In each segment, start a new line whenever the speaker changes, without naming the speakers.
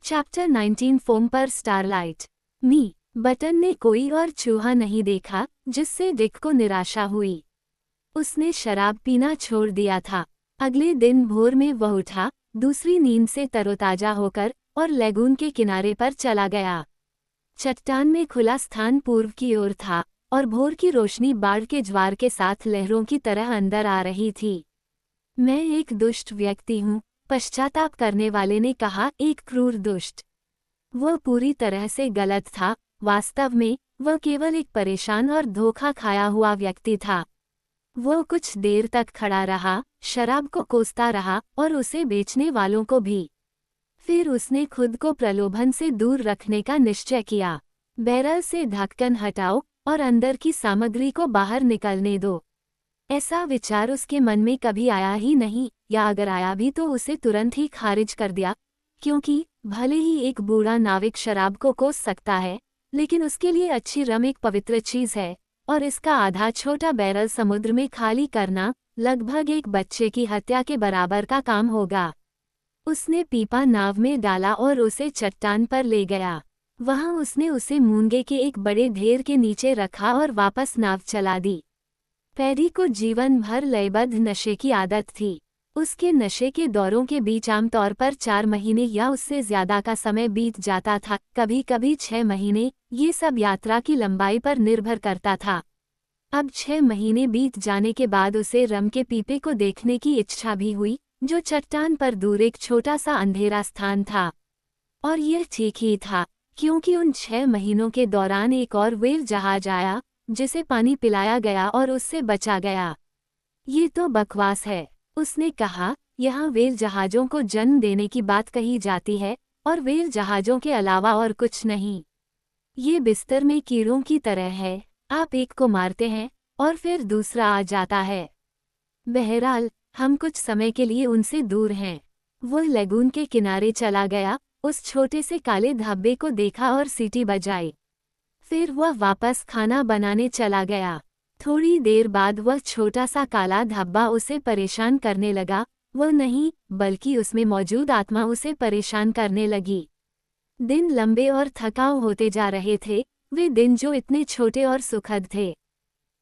Chapter 19 foam पर starlight. मी button ने कोई और चूहा नहीं देखा जिससे डिक को निराशा हुई। उसने शराब पीना छोड़ दिया था। अगले दिन भोर में वह उठा, दूसरी नींद से तरोताजा होकर, और लेगून के किनारे पर चला गया। चट्टान में खुला स्थान पूर्व की ओर था और भोर की रोशनी बाढ़ के ज्वार के साथ लहरों की तरह अंदर आ रही थी। मैं एक दुष्ट व्यक्ति हूँ, पश्चाताप करने वाले ने कहा, एक क्रूर दुष्ट। वह पूरी तरह से गलत था। वास्तव में वह केवल एक परेशान और धोखा खाया हुआ व्यक्ति था। वह कुछ देर तक खड़ा रहा, शराब को कोसता रहा और उसे बेचने वालों को भी। फिर उसने खुद को प्रलोभन से दूर रखने का निश्चय किया। बैरल से ढक्कन हटाओ और अंदर की सामग्री को बाहर निकलने दो। ऐसा विचार उसके मन में कभी आया ही नहीं, या अगर आया भी तो उसे तुरंत ही खारिज कर दिया, क्योंकि भले ही एक बूढ़ा नाविक शराब को कोस सकता है, लेकिन उसके लिए अच्छी रम एक पवित्र चीज है, और इसका आधा छोटा बैरल समुद्र में खाली करना लगभग एक बच्चे की हत्या के बराबर का काम होगा। उसने पीपा नाव में डाला और उसे चट्टान पर ले गया। वहां उसने उसे मूंगे के एक बड़े ढेर के नीचे रखा और वापस नाव चला दी। पैरी को जीवन भर लयबद्ध नशे की आदत थी। उसके नशे के दौरों के बीच आमतौर पर 4 महीने या उससे ज्यादा का समय बीत जाता था, कभी कभी 6 महीने। ये सब यात्रा की लंबाई पर निर्भर करता था। अब 6 महीने बीत जाने के बाद उसे रम के पीपे को देखने की इच्छा भी हुई, जो चट्टान पर दूर एक छोटा सा अंधेरा स्थान था। और यह ठीक ही था, क्योंकि उन 6 महीनों के दौरान एक और व्हेल जहाज आया, जिसे पानी पिलाया गया और उससे बचा गया। ये तो बकवास है, उसने कहा। यहाँ व्हेल जहाजों को जन्म देने की बात कही जाती है, और व्हेल जहाजों के अलावा और कुछ नहीं। ये बिस्तर में कीड़ों की तरह है, आप एक को मारते हैं और फिर दूसरा आ जाता है। बहरहाल, हम कुछ समय के लिए उनसे दूर हैं। वो लेगून के किनारे चला गया, उस छोटे से काले धब्बे को देखा और सीटी बजाई। फिर वह वापस खाना बनाने चला गया। थोड़ी देर बाद वह छोटा सा काला धब्बा उसे परेशान करने लगा। वह नहीं, बल्कि उसमें मौजूद आत्मा उसे परेशान करने लगी। दिन लंबे और थकाऊ होते जा रहे थे, वे दिन जो इतने छोटे और सुखद थे।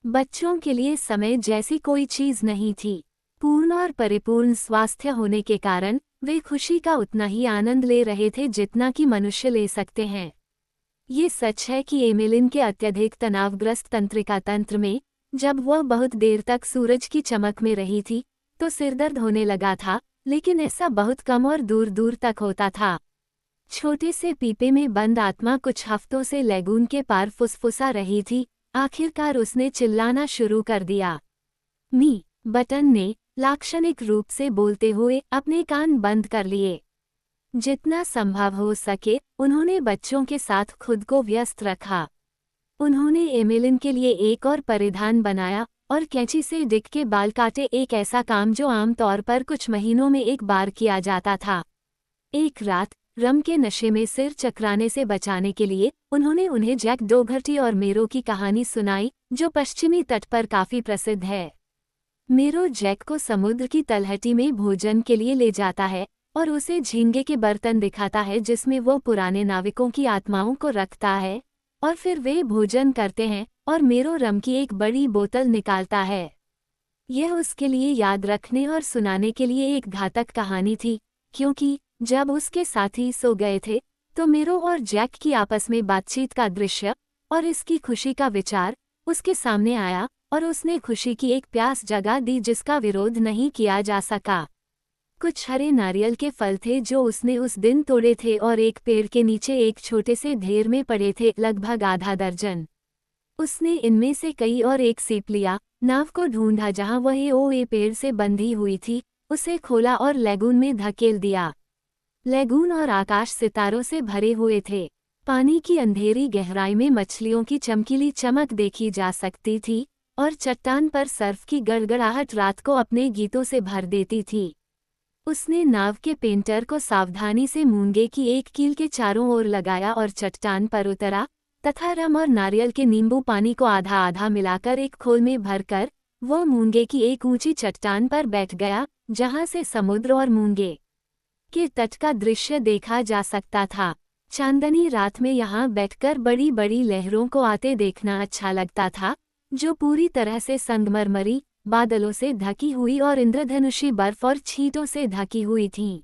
बच्चों के लिए समय जैसी कोई चीज नहीं थी। पूर्ण और परिपूर्ण स्वास्थ्य होने के कारण वे खुशी का उतना ही आनंद ले रहे थे जितना कि मनुष्य ले सकते हैं। ये सच है कि एमिलिन के अत्यधिक तनावग्रस्त तंत्रिका तंत्र में, जब वह बहुत देर तक सूरज की चमक में रही थी, तो सिरदर्द होने लगा था, लेकिन ऐसा बहुत कम और दूर दूर तक होता था। छोटे से पीपे में बंद आत्मा कुछ हफ्तों से लेगून के पार फुसफुसा रही थी। आखिरकार उसने चिल्लाना शुरू कर दिया। मी बटन ने लाक्षणिक रूप से बोलते हुए अपने कान बंद कर लिए। जितना संभव हो सके उन्होंने बच्चों के साथ खुद को व्यस्त रखा। उन्होंने एमिलिन के लिए एक और परिधान बनाया और कैंची से डिक के बाल काटे, एक ऐसा काम जो आमतौर पर कुछ महीनों में एक बार किया जाता था। एक रात रम के नशे में सिर चकराने से बचाने के लिए उन्होंने उन्हें जैक डोघर्टी और मेरो की कहानी सुनाई, जो पश्चिमी तट पर काफी प्रसिद्ध है। मेरो जैक को समुद्र की तलहटी में भोजन के लिए ले जाता है और उसे झींगे के बर्तन दिखाता है जिसमें वो पुराने नाविकों की आत्माओं को रखता है, और फिर वे भोजन करते हैं और मेरो रम की एक बड़ी बोतल निकालता है। यह उसके लिए याद रखने और सुनाने के लिए एक घातक कहानी थी, क्योंकि जब उसके साथी सो गए थे तो मेरो और जैक की आपस में बातचीत का दृश्य और इसकी खुशी का विचार उसके सामने आया, और उसने खुशी की एक प्यास जगा दी जिसका विरोध नहीं किया जा सका। कुछ हरे नारियल के फल थे जो उसने उस दिन तोड़े थे और एक पेड़ के नीचे एक छोटे से ढेर में पड़े थे, लगभग आधा दर्जन। उसने इनमें से कई और एक सीप लिया, नाव को ढूंढा जहां वह पेड़ से बंधी हुई थी, उसे खोला और लेगून में धकेल दिया। लेगून और आकाश सितारों से भरे हुए थे। पानी की अंधेरी गहराई में मछलियों की चमकीली चमक देखी जा सकती थी, और चट्टान पर सर्फ की गड़गड़ाहट रात को अपने गीतों से भर देती थी। उसने नाव के पेंटर को सावधानी से मूंगे की एक कील के चारों ओर लगाया और चट्टान पर उतरा, तथा रम और नारियल के नींबू पानी को आधा आधा मिलाकर एक खोल में भरकर वो मूंगे की एक ऊंची चट्टान पर बैठ गया, जहां से समुद्र और मूंगे के तट का दृश्य देखा जा सकता था। चांदनी रात में यहाँ बैठकर बड़ी बड़ी लहरों को आते देखना अच्छा लगता था, जो पूरी तरह से संगमरमरी, बादलों से ढकी हुई और इंद्रधनुषी बर्फ और छींटों से ढकी हुई थीं।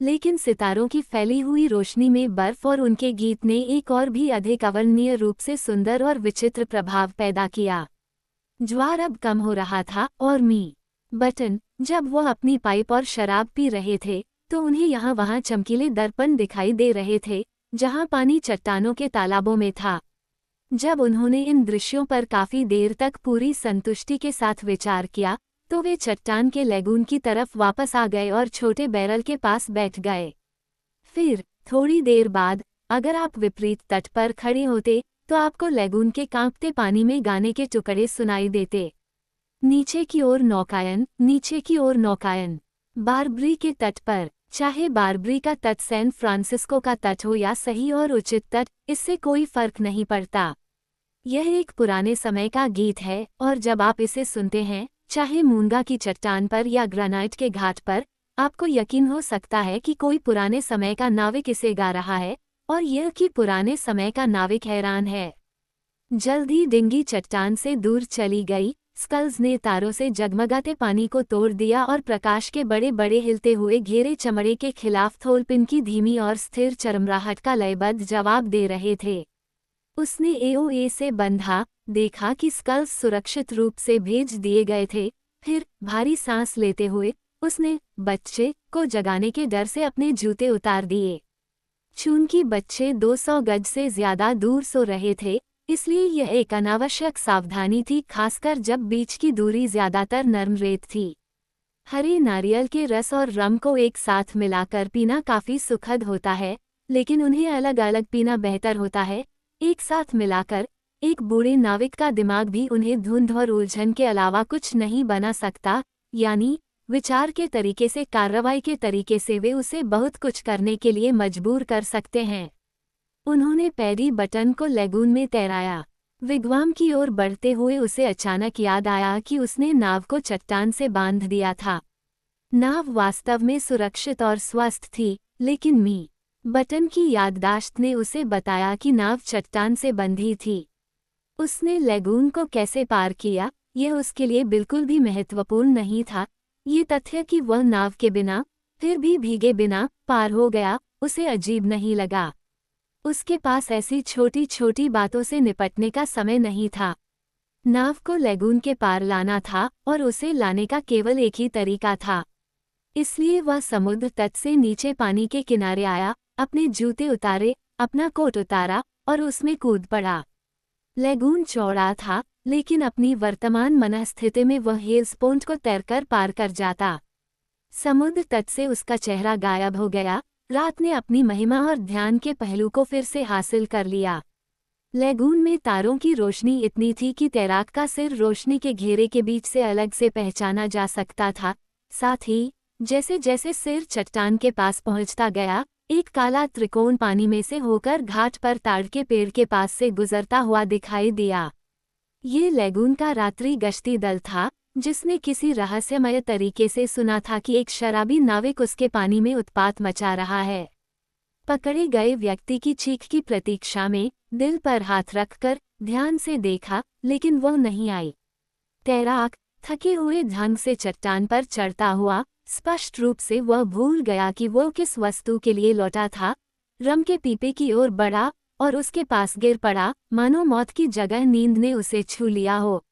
लेकिन सितारों की फैली हुई रोशनी में बर्फ और उनके गीत ने एक और भी अधिक अवर्णनीय रूप से सुंदर और विचित्र प्रभाव पैदा किया। ज्वार अब कम हो रहा था और बटन, जब वह अपनी पाइप और शराब पी रहे थे, तो उन्हें यहाँ वहाँ चमकीले दर्पण दिखाई दे रहे थे, जहाँ पानी चट्टानों के तालाबों में था। जब उन्होंने इन दृश्यों पर काफी देर तक पूरी संतुष्टि के साथ विचार किया, तो वे चट्टान के लेगून की तरफ वापस आ गए और छोटे बैरल के पास बैठ गए। फिर थोड़ी देर बाद, अगर आप विपरीत तट पर खड़े होते, तो आपको लेगून के कांपते पानी में गाने के टुकड़े सुनाई देते। नीचे की ओर नौकायन, नीचे की ओर नौकायन। बारबरी के तट पर, चाहे बारबरी का तट सैन फ्रांसिस्को का तट हो या सही और उचित तट, इससे कोई फर्क नहीं पड़ता। यह एक पुराने समय का गीत है और जब आप इसे सुनते हैं, चाहे मूंगा की चट्टान पर या ग्रेनाइट के घाट पर, आपको यकीन हो सकता है कि कोई पुराने समय का नाविक इसे गा रहा है और यह कि पुराने समय का नाविक हैरान है। जल्द ही डिंगी चट्टान से दूर चली गई। स्कल्स ने तारों से जगमगाते पानी को तोड़ दिया और प्रकाश के बड़े बड़े हिलते हुए घेरे चमड़े के खिलाफ थोलपिन की धीमी और स्थिर चरमराहट का लयबद्ध जवाब दे रहे थे। उसने एओए से बंधा, देखा कि स्कल्स सुरक्षित रूप से भेज दिए गए थे। फिर भारी सांस लेते हुए उसने बच्चे को जगाने के डर से अपने जूते उतार दिए। चूंकि बच्चे 200 गज से ज्यादा दूर सो रहे थे, इसलिए यह एक अनावश्यक सावधानी थी, खासकर जब बीच की दूरी ज्यादातर नरम रेत थी। हरे नारियल के रस और रम को एक साथ मिलाकर पीना काफी सुखद होता है, लेकिन उन्हें अलग अलग पीना बेहतर होता है। एक साथ मिलाकर एक बूढ़े नाविक का दिमाग भी उन्हें धुंध और उलझन के अलावा कुछ नहीं बना सकता, यानी विचार के तरीके से, कार्रवाई के तरीके से वे उसे बहुत कुछ करने के लिए मजबूर कर सकते हैं। उन्होंने पैडी बटन को लेगून में तैराया। विगवाम की ओर बढ़ते हुए उसे अचानक याद आया कि उसने नाव को चट्टान से बांध दिया था। नाव वास्तव में सुरक्षित और स्वस्थ थी, लेकिन बटन की याददाश्त ने उसे बताया कि नाव चट्टान से बंधी थी। उसने लेगून को कैसे पार किया, यह उसके लिए बिल्कुल भी महत्वपूर्ण नहीं था। ये तथ्य कि वह नाव के बिना, फिर भी भीगे बिना, पार हो गया, उसे अजीब नहीं लगा। उसके पास ऐसी छोटी छोटी बातों से निपटने का समय नहीं था। नाव को लेगून के पार लाना था और उसे लाने का केवल एक ही तरीका था। इसलिए वह समुद्र तट से नीचे पानी के किनारे आया, अपने जूते उतारे, अपना कोट उतारा और उसमें कूद पड़ा। लेगून चौड़ा था, लेकिन अपनी वर्तमान मनस्थिति में वह हेलस्पोंट को तैरकर पार कर जाता। समुद्र तट से उसका चेहरा गायब हो गया। रात ने अपनी महिमा और ध्यान के पहलू को फिर से हासिल कर लिया। लेगून में तारों की रोशनी इतनी थी कि तैराक का सिर रोशनी के घेरे के बीच से अलग से पहचाना जा सकता था। साथ ही जैसे जैसे सिर चट्टान के पास पहुंचता गया, एक काला त्रिकोण पानी में से होकर घाट पर ताड़ के पेड़ के पास से गुजरता हुआ दिखाई दिया। ये लेगून का रात्रि गश्ती दल था, जिसने किसी रहस्यमय तरीके से सुना था कि एक शराबी नाविक उसके पानी में उत्पात मचा रहा है। पकड़े गए व्यक्ति की चीख की प्रतीक्षा में दिल पर हाथ रखकर ध्यान से देखा, लेकिन वह नहीं आई। तैराक थके हुए ढंग से चट्टान पर चढ़ता हुआ, स्पष्ट रूप से वह भूल गया कि वह किस वस्तु के लिए लौटा था। रम के पीपे की ओर बढ़ा और उसके पास गिर पड़ा, मानो मौत की जगह नींद ने उसे छू लिया हो।